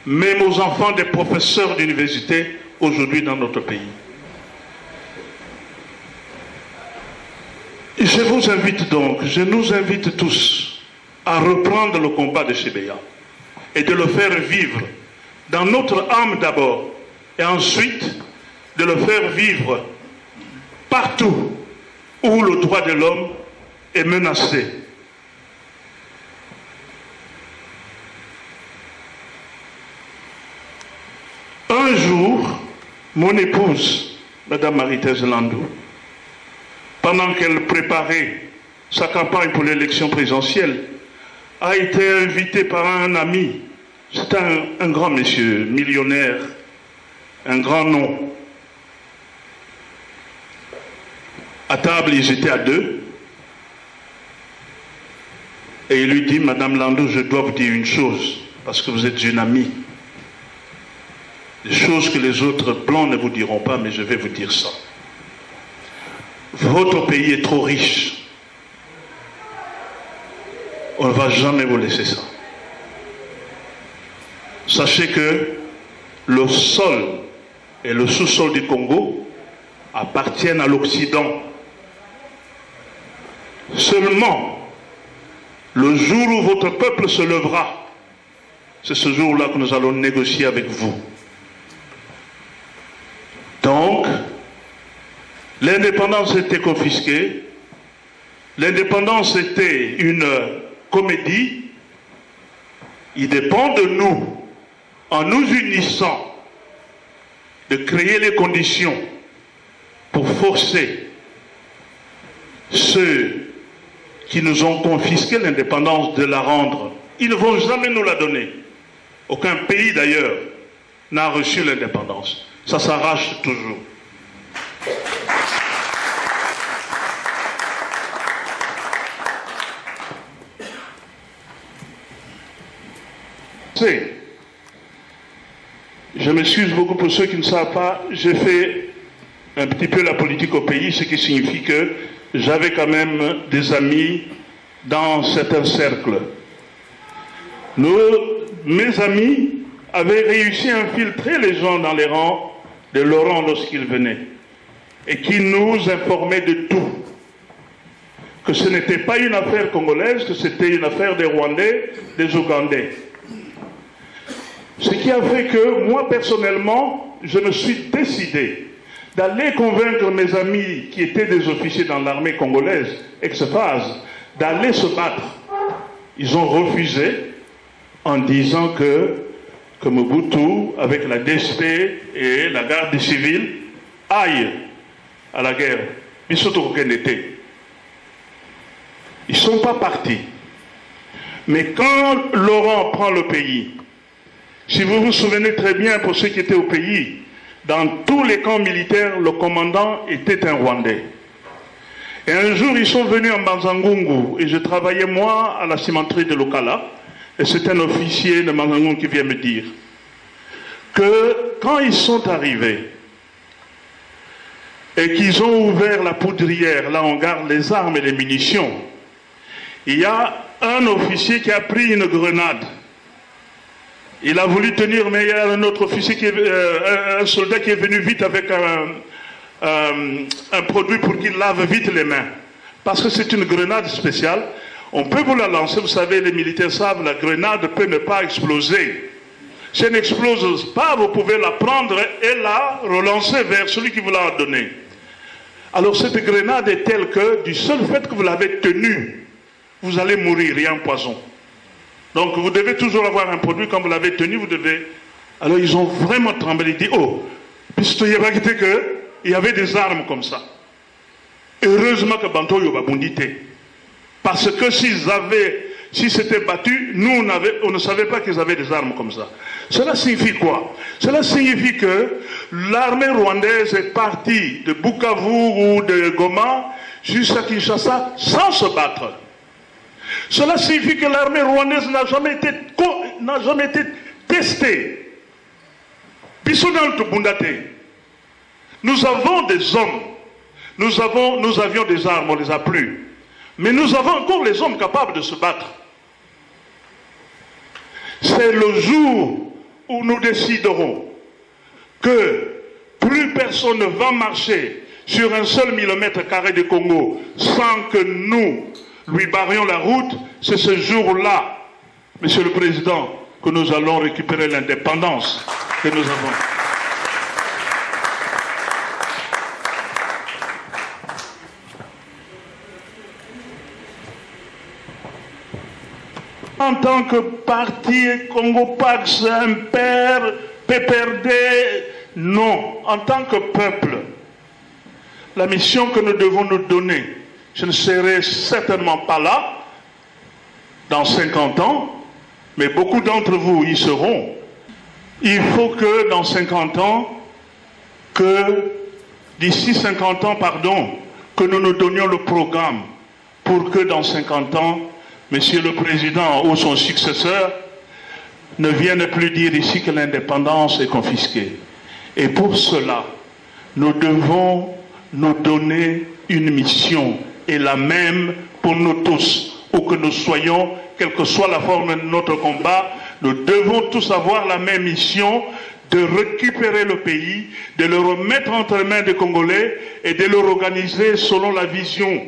même aux enfants des professeurs d'université aujourd'hui dans notre pays. Je vous invite donc, je nous invite tous à reprendre le combat de Chebea et de le faire vivre dans notre âme d'abord et ensuite de le faire vivre partout où le droit de l'homme est menacé. Un jour, mon épouse, Madame Marie-Thèse Landou, pendant qu'elle préparait sa campagne pour l'élection présidentielle, a été invitée par un ami. C'est un grand monsieur, millionnaire, un grand nom. À table, ils étaient à deux. Et il lui dit, Madame Landou, je dois vous dire une chose, parce que vous êtes une amie. Des choses que les autres blancs ne vous diront pas, mais je vais vous dire ça. Votre pays est trop riche. On ne va jamais vous laisser ça. Sachez que le sol et le sous-sol du Congo appartiennent à l'Occident. Seulement, le jour où votre peuple se lèvera, c'est ce jour-là que nous allons négocier avec vous. Donc, l'indépendance était confisquée, l'indépendance était une comédie. Il dépend de nous, en nous unissant, de créer les conditions pour forcer ceux qui nous ont confisqué l'indépendance de la rendre Ils ne vont jamais nous la donner. Aucun pays d'ailleurs n'a reçu l'indépendance. Ça s'arrache toujours. Je m'excuse beaucoup pour ceux qui ne savent pas, j'ai fait un petit peu la politique au pays, ce qui signifie que j'avais quand même des amis dans certains cercles. Mes amis avaient réussi à infiltrer les gens dans les rangs de Laurent lorsqu'il venait et qui nous informaient de tout. Que ce n'était pas une affaire congolaise, que c'était une affaire des Rwandais, des Ougandais. Ce qui a fait que moi personnellement, je me suis décidé d'aller convaincre mes amis qui étaient des officiers dans l'armée congolaise, ex-phase, d'aller se battre. Ils ont refusé en disant que Mobutu, avec la DSP et la garde civile, aillent à la guerre. Ils ne sont pas partis. Mais quand Laurent prend le pays, si vous vous souvenez très bien, pour ceux qui étaient au pays, dans tous les camps militaires, le commandant était un Rwandais. Et un jour, ils sont venus en Banzangungu, et je travaillais moi à la cimenterie de Lokala, et c'est un officier de Banzangungu qui vient me dire que quand ils sont arrivés, et qu'ils ont ouvert la poudrière, là on garde les armes et les munitions, il y a un officier qui a pris une grenade. Il a voulu tenir, mais il y a un autre officier, un soldat qui est venu vite avec un produit pour qu'il lave vite les mains. Parce que c'est une grenade spéciale. On peut vous la lancer, vous savez, les militaires savent, la grenade peut ne pas exploser. Si elle n'explose pas, vous pouvez la prendre et la relancer vers celui qui vous l'a donnée. Alors cette grenade est telle que, du seul fait que vous l'avez tenue, vous allez mourir, il y a un poison. Donc vous devez toujours avoir un produit, quand vous l'avez tenu, vous devez... Alors ils ont vraiment tremblé, ils disent, oh, puisque il y avait des armes comme ça. Heureusement que Banto Yoba bondité. Parce que s'ils s'étaient battus, nous on ne savait pas qu'ils avaient des armes comme ça. Cela signifie quoi? Cela signifie que l'armée rwandaise est partie de Bukavu ou de Goma jusqu'à Kinshasa sans se battre. Cela signifie que l'armée rwandaise n'a jamais été testée. Nous avons des hommes, nous avions des armes, on ne les a plus. Mais nous avons encore les hommes capables de se battre. C'est le jour où nous déciderons que plus personne ne va marcher sur un seul millimètre carré de Congo sans que nous lui barrions la route, c'est ce jour-là, Monsieur le Président, que nous allons récupérer l'indépendance que nous avons. En tant que parti Congo Pax, Imper, PPRD, non. En tant que peuple, la mission que nous devons nous donner, je ne serai certainement pas là dans 50 ans, mais beaucoup d'entre vous y seront. Il faut que dans 50 ans, d'ici 50 ans, que nous nous donnions le programme pour que dans 50 ans, Monsieur le Président ou son successeur ne vienne plus dire ici que l'indépendance est confisquée. Et pour cela, nous devons nous donner une mission, et la même pour nous tous, où que nous soyons, quelle que soit la forme de notre combat, nous devons tous avoir la même mission de récupérer le pays, de le remettre entre les mains des Congolais et de le organiser selon la vision,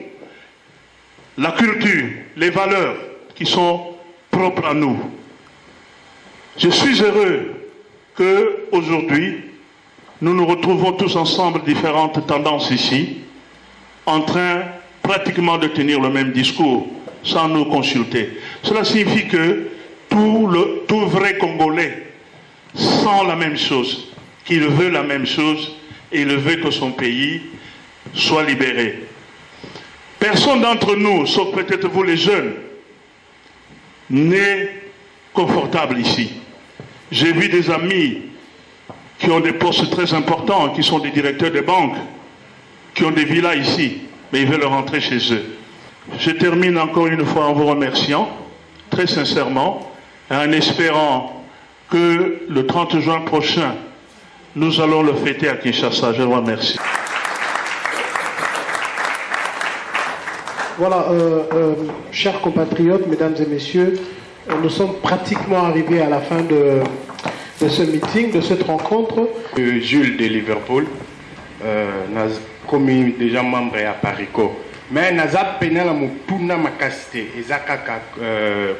la culture, les valeurs qui sont propres à nous. Je suis heureux qu'aujourd'hui, nous nous retrouvons tous ensemble, différentes tendances ici, en train pratiquement de tenir le même discours, sans nous consulter. Cela signifie que tout vrai Congolais sent la même chose, qu'il veut la même chose, et il veut que son pays soit libéré. Personne d'entre nous, sauf peut-être vous les jeunes, n'est confortable ici. J'ai vu des amis qui ont des postes très importants, qui sont des directeurs de banques, qui ont des villas ici, mais ils veulent rentrer chez eux. Je termine encore une fois en vous remerciant, très sincèrement, en espérant que le 30 juin prochain, nous allons le fêter à Kinshasa. Je vous remercie. Voilà, chers compatriotes, mesdames et messieurs, nous sommes pratiquement arrivés à la fin de ce meeting, de cette rencontre. Jules de Liverpool, comme déjà membre à Parico. Mais nous avons tout makasité, et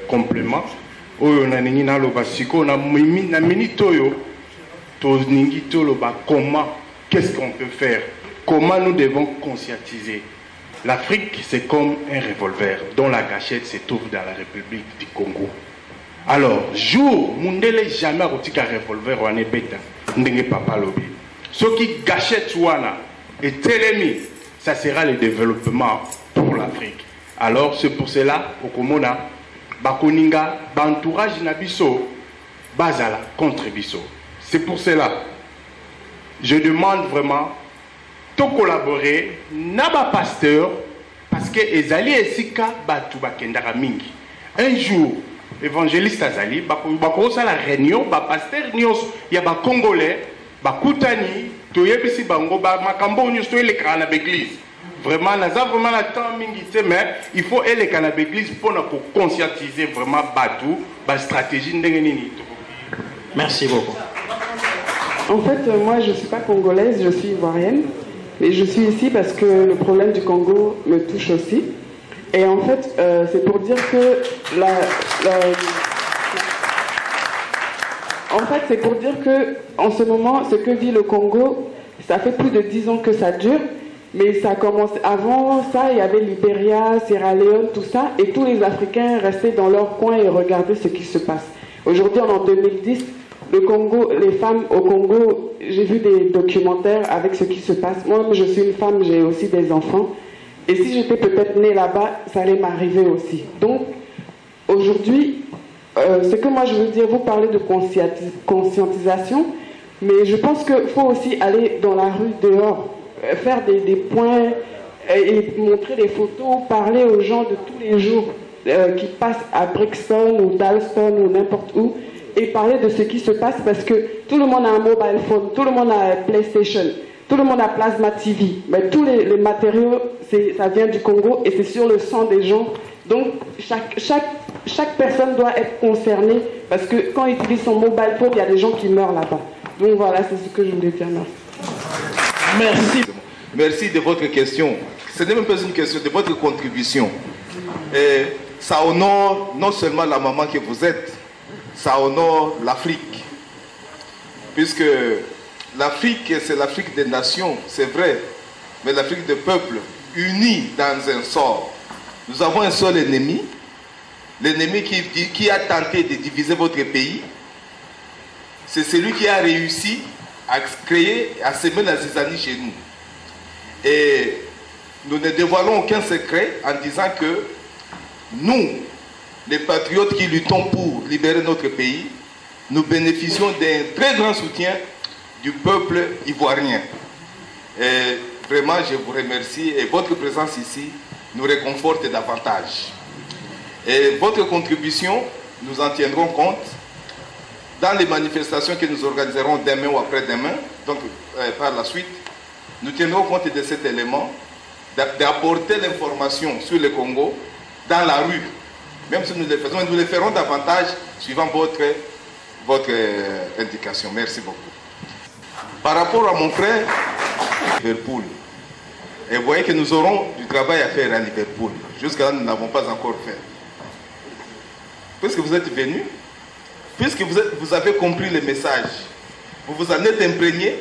complément. On a mis comment, qu'est-ce qu'on peut faire, comment nous devons conscientiser. L'Afrique, c'est comme un revolver dont la gâchette se trouve dans la République du Congo. Alors, jour, Mundele jamais reçu un revolver ou un bêta, n'engage papa lobby. Ce qui gâchette wana et télémi, ça sera le développement pour l'Afrique. Alors, c'est pour cela, au Komona, Bakoninga, Bantourage Nabiso, Bazala contre Biso. C'est pour cela, je demande vraiment de collaborer naba pasteur parce que ezali esika batu bakendaka mingi. Un jour, évangéliste azali bakosa la réunion ba pasteur nyos ya ba congolais bakutani toyebisi bango ba makambo nyos to elekana na église. Vraiment naza vraiment la temps mingi te mais il faut elekana na église pour na conscientiser vraiment batu ba stratégie ndenge nini. Merci beaucoup. En fait, moi je suis pas congolaise, je suis ivoirienne. Et je suis ici parce que le problème du Congo me touche aussi. Et en fait, c'est pour dire que en fait, c'est pour dire que en ce moment, ce que vit le Congo, ça fait plus de 10 ans que ça dure. Mais ça commence avant ça, il y avait Libéria, Sierra Leone, tout ça, et tous les Africains restaient dans leur coin et regardaient ce qui se passe. Aujourd'hui, on est en 2010. Le Congo, les femmes au Congo, j'ai vu des documentaires avec ce qui se passe. Moi, je suis une femme, j'ai aussi des enfants. Et si j'étais peut-être née là-bas, ça allait m'arriver aussi. Donc, aujourd'hui, ce que moi je veux dire, vous parlez de conscientisation, mais je pense qu'il faut aussi aller dans la rue dehors, faire des points et montrer des photos, parler aux gens de tous les jours qui passent à Brixton ou Dalston ou n'importe où, et parler de ce qui se passe parce que tout le monde a un mobile phone, tout le monde a un PlayStation, tout le monde a Plasma TV. Mais tous les matériaux, ça vient du Congo et c'est sur le sang des gens. Donc chaque personne doit être concernée parce que quand il utilise son mobile phone, il y a des gens qui meurent là-bas. Donc voilà, c'est ce que je voulais dire. Merci. Merci de votre question. Ce n'est même pas une question, de votre contribution. Et ça honore non seulement la maman que vous êtes, ça honore l'Afrique. Puisque l'Afrique, c'est l'Afrique des nations, c'est vrai, mais l'Afrique des peuples unis dans un sort. Nous avons un seul ennemi, l'ennemi qui a tenté de diviser votre pays. C'est celui qui a réussi à créer, à semer la zizanie chez nous. Et nous ne dévoilons aucun secret en disant que nous, les patriotes qui luttons pour libérer notre pays, nous bénéficions d'un très grand soutien du peuple ivoirien. Et vraiment, je vous remercie et votre présence ici nous réconforte davantage. Et votre contribution, nous en tiendrons compte dans les manifestations que nous organiserons demain ou après-demain, donc par la suite, nous tiendrons compte de cet élément, d'apporter l'information sur le Congo dans la rue. Même si nous le faisons, nous le ferons davantage suivant votre indication. Merci beaucoup. Par rapport à mon frère, Liverpool, et vous voyez que nous aurons du travail à faire à Liverpool. Jusqu'à là, nous n'avons pas encore fait. Puisque vous êtes venus, puisque vous avez compris le message, vous vous en êtes imprégné,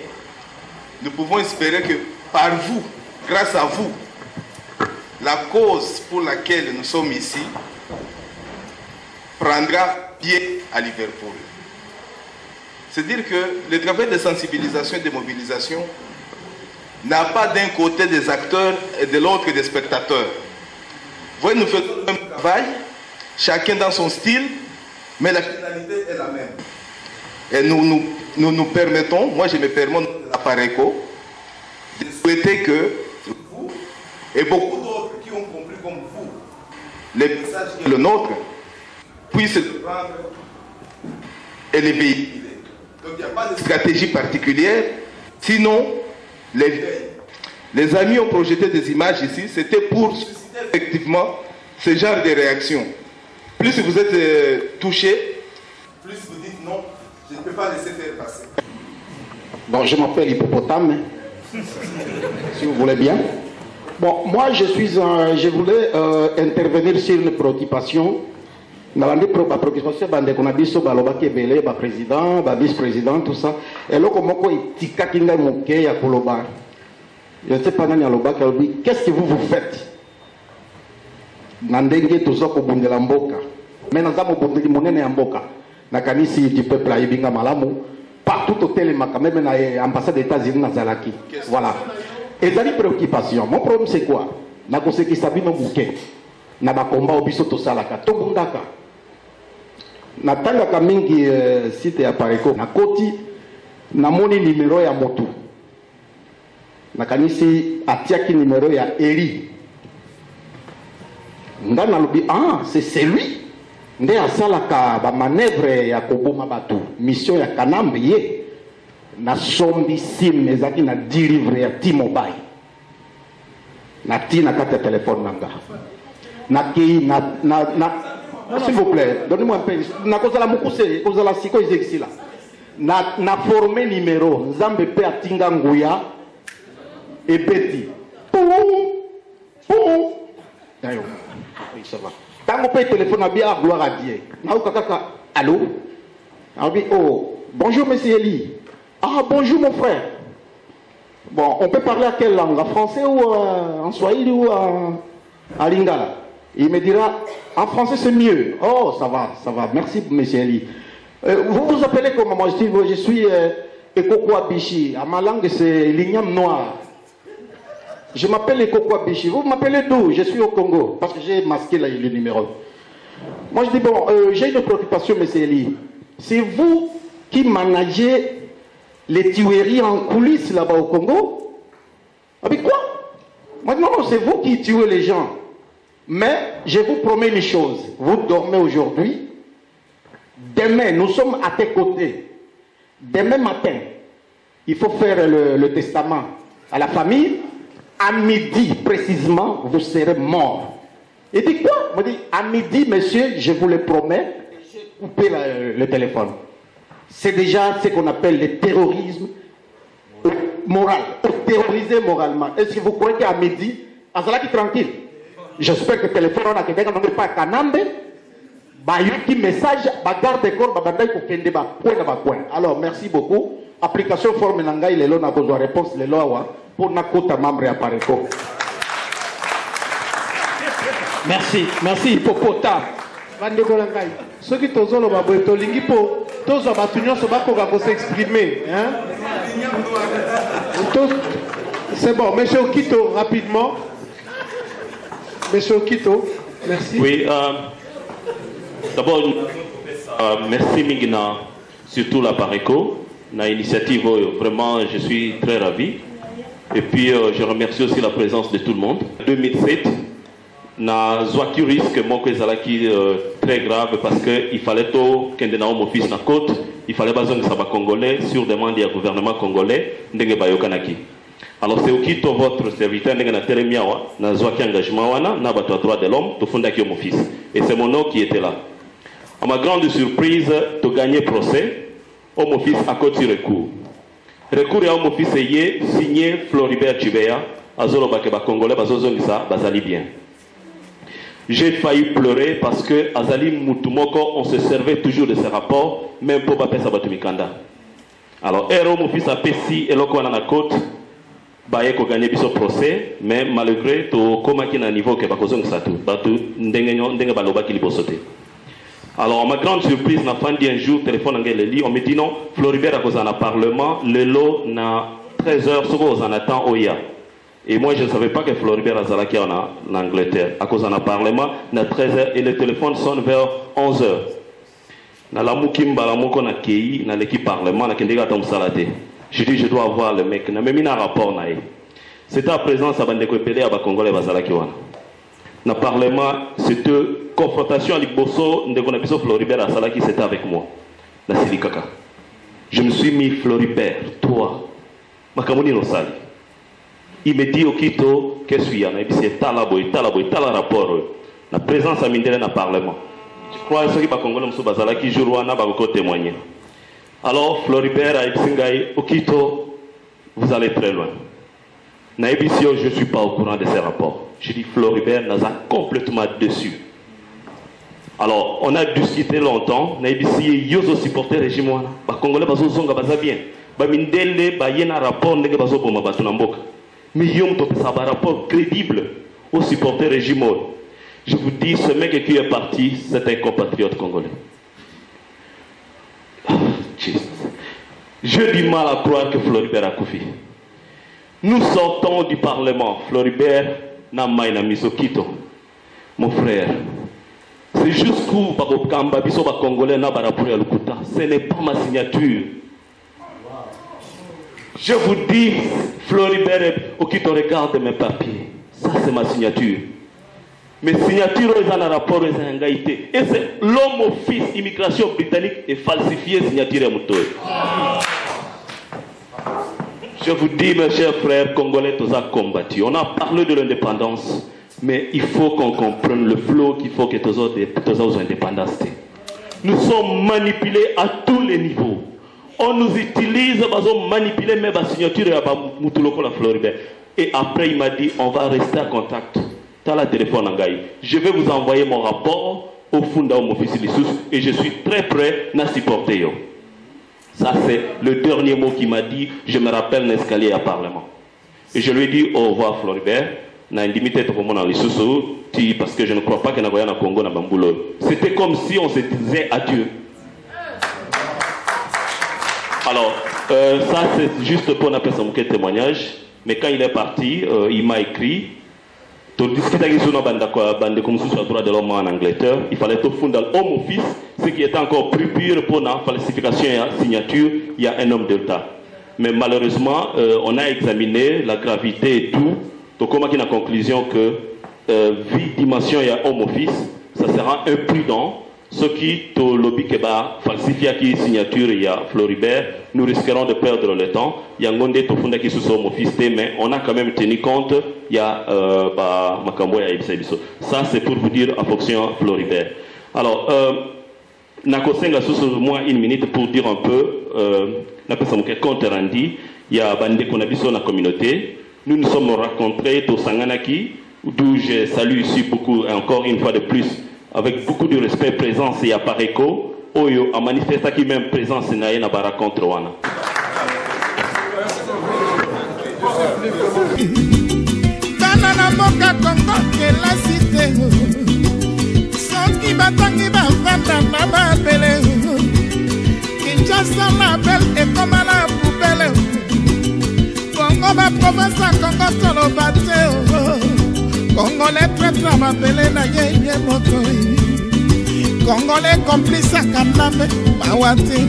nous pouvons espérer que par vous, grâce à vous, la cause pour laquelle nous sommes ici prendra pied à Liverpool. C'est-à-dire que le travail de sensibilisation et de mobilisation n'a pas d'un côté des acteurs et de l'autre des spectateurs. Vous voyez, nous faisons le même travail, chacun dans son style, Mais la finalité est la même. Et nous permettons, moi je me permets à Pareco, de souhaiter que vous et beaucoup d'autres qui ont compris comme vous les messages qui sont le nôtre puissent le prendre et les véhiculer. Donc il n'y a pas de stratégie particulière, sinon les amis ont projeté des images ici, c'était pour susciter effectivement ce genre de réaction. Plus vous êtes touché, plus vous dites non, je ne peux pas laisser faire passer. Bon, je m'appelle Hippopotame, si vous voulez bien. Bon, moi je voulais intervenir sur une préoccupation. La préoccupation, qu'on a dit sur le président, le vice-président, tout ça. Et là, comment il y a je ne sais pas, qu'est-ce que vous faites? Nandenge tozoko bundela mboka. Mais nous avons bundeli monene mboka. Nakanisi du peuple à Ibinga Malamu. Partout au télémac, même dans l'ambassade des États-Unis à Zalaki. Voilà. Et ça, les préoccupations. Mon problème, c'est quoi? Na kose ki sabi no bouquet. Na ba combat au biso to salaka. To bundaka. Na tanga kamingi site ya Pareco. Na koti na moni numéro ya motu. Na kanisi atiaki numéro ya Eri. Ndana lobi, ah, c'est celui. Nde asalaka ba manœuvre ya koboma batu. Mission ya Kanambe ye. Na sombi sim ezaki na 10 livres ya T-Mobile. Na ti na carte de téléphone nanga. Na ki s'il vous plaît, donnez-moi un peu. Na kozala mukuse, kozala siko ezexi là. Na formé numéro Nzambe pe atinga nguya et Betty. D'ailleurs, oui, ça va. Tant qu'on paye le téléphone, à bien gloire à Dieu. Allô? Oh, bonjour, monsieur Eli. Ah, bonjour, mon frère. Bon, on peut parler à quelle langue? En français ou en swahili ou en lingala? Il me dira, en français c'est mieux. Oh, ça va. Merci, monsieur Eli. Vous vous appelez comment? Moi, je suis Ekokwa Bichi. À ma langue, c'est l'igname noir. Je m'appelle Ekokwa Bichi. Vous m'appelez d'où? Je suis au Congo, parce que j'ai masqué le numéro. Moi, je dis, bon, j'ai une préoccupation, monsieur Eli. C'est vous qui managez les tueries en coulisses là-bas au Congo? Avec quoi? Moi, non, c'est vous qui tuez les gens. Mais je vous promets une chose. Vous dormez aujourd'hui. Demain, nous sommes à tes côtés. Demain matin, il faut faire le testament à la famille. À midi, précisément, vous serez mort. Il dit quoi? Il me dit, à midi, monsieur, je vous le promets, j'ai coupé le téléphone. C'est déjà ce qu'on appelle le terrorisme moral. Terroriser moralement. Est-ce que vous croyez qu'à midi, à cela qui est tranquille? J'espère que le téléphone, on a quelqu'un qui n'a pas Kanambe. Il y a un message, garde des corps, alors, merci beaucoup. Application forme Nanga, il est là, on a besoin de réponse, il est là, pour Nakota membre à Pareco. Merci, Hippopotame. Bandeko Langai, ceux qui t'osent le baboué, tolingi po, tous les bâtonneurs se battent pour s'exprimer. C'est bon, monsieur Okito, rapidement. Monsieur Okito, merci. Oui, d'abord, merci Migna, surtout la Pareco, la initiative, vraiment, je suis très ravi. Et puis, je remercie aussi la présence de tout le monde. 2007, na zwaki risque moko ezalaki très grave parce que il fallait tout kende na mon fils na côte, il fallait bazong sa ba congolais sur demande du gouvernement congolais ndenge bayokanaki. Alors c'est Okito votre serviteur ndenge na telemiawa na zwaki engagement wana na bato droit de l'homme to fondaki mon fils et c'est mon nom qui était là. À ma grande surprise, to gagner procès, mon fils a côté recours. Recours à mon fils est signé Floribert Chibea azolo bake ba congolais bazozongisa bazali bien. J'ai failli pleurer parce que Azali Moutumoko, on se servait toujours de ces rapports, même pour Bapé Sabatumikanda. Alors, Ero, mon fils a péci, et l'oko à la côte, Baye ko gagné son procès, mais malgré tout, comme il y a un niveau que Bakozong Satu, Batu, Ndenga Baloba qui libosote. Alors, à ma grande surprise, na fin d'un jour, téléphone en lit, on me dit non, Floribert a causé un parlement, le lot na 13h, ce qu'on en attend au IA. Et moi, je ne savais pas que Floribert Azalaki en Angleterre. À cause d'un parlement, à 13h et le téléphone sonne vers 11h. Na la mukimba la moko na kei na l'équipe parlement na kendega ta musalate. Je dis je dois avoir le mec na même na rapport na. C'était à présent ça bande ko epelé à ba congolais bazalaki wana. Na parlement cette confrontation à Liboso ndeko na biso Floribert asalaki c'était avec moi. Na Silikaka. Je me suis mis Floribert, toi. Makamoni no sali. Il me dit Okito qu'est-ce qu'il y a na bisi talaboy tala rapport na présence à mindele na parlement. Je crois que ceux qui sont congolais sont bazalaki jour wana ba ko témoigner. Alors Floribert a dit Okito, vous allez très loin. Na ebisio je suis pas au courant de ces rapports. Je dis Floribert nous a complètement dessus. Alors on a discuté longtemps. Na ebisio yozo supporter régime wana. Ba congolais bazo zonga baza bien. Ba mindele ba yena rapport ndenge bazo boma batu na mboka. Mais yom to ça ba rapport crédible au supporter régime. Je vous dis, ce mec qui est parti, c'est un compatriote congolais. J'ai du mal à croire que Floribert a couffé. Nous sortons du Parlement. Floribert n'a pas mis Kito. Mon frère, c'est jusqu'où Congolais n'a pas rapport à l'Ukuta. Ce n'est pas ma signature. Je vous dis, Floribert, Okito, regarde mes papiers. Ça, c'est ma signature. Mais signature est en rapport avec l'angaïté. Et c'est l'homme office immigration britannique et falsifié signature à Moutoy. Je vous dis, mes chers frères congolais, tous a combattu. On a parlé de l'indépendance, mais il faut qu'on comprenne le flot qu'il faut que tous aux indépendances. Nous sommes manipulés à tous les niveaux. On nous utilise, on manipule même la signature à Moutuloko la Floribert. Et après, il m'a dit, on va rester en contact. La téléphone en gaï. Je vais vous envoyer mon rapport au fond de mon office et je suis très prêt à supporter. Ça c'est le dernier mot qu'il m'a dit. Je me rappelle l'escalier à Parlement. Et je lui ai dit au revoir Floribert. Parce que je ne crois pas qu'il y ait un Congo dans Bamboulou. C'était comme si on se disait adieu. Alors, ça c'est juste pour appeler son témoignage. Mais quand il est parti, il m'a écrit. En Angleterre, il fallait tout fondre l'homme office, ce qui était encore plus pire pour la falsification et la signature, il y a un homme d'État. Mais malheureusement, on a examiné la gravité et tout, donc on a la conclusion que vie dimension et home office, ça sera imprudent. Ce qui te lobby qui va falsifier qui signature il y a Floribert, nous risquerons de perdre le temps. Il y a un gondé tout fond qui sous office, mais on a quand même tenu compte. Il y a Makambo et Ibisabiso. Ça c'est pour vous dire en fonction Floribert. Alors, Nakosenga sous moi une minute pour dire un peu. N'appelle compte rendu. Il y a bandé qu'on a vu sur la communauté. Nous nous sommes rencontrés au Sanganaki, d'où je salue ici beaucoup encore une fois de plus. Avec beaucoup de respect, présence et à Pareco, Oyo a manifesté qui même présence na na bara contre wana. Banana boka Congo que la cité. Soki batangi ba vanda na ba bele. Kinshasa la belle et comme la poubelle. Congo ba province à Congo solo bate. Congolais traître ma belle na yeye mokoi. Congolais complice à Kandame Mawate.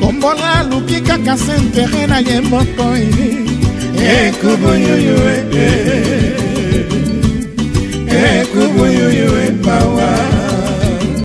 Kombola lukika kasentere na ye mokoi. Kubo yo yo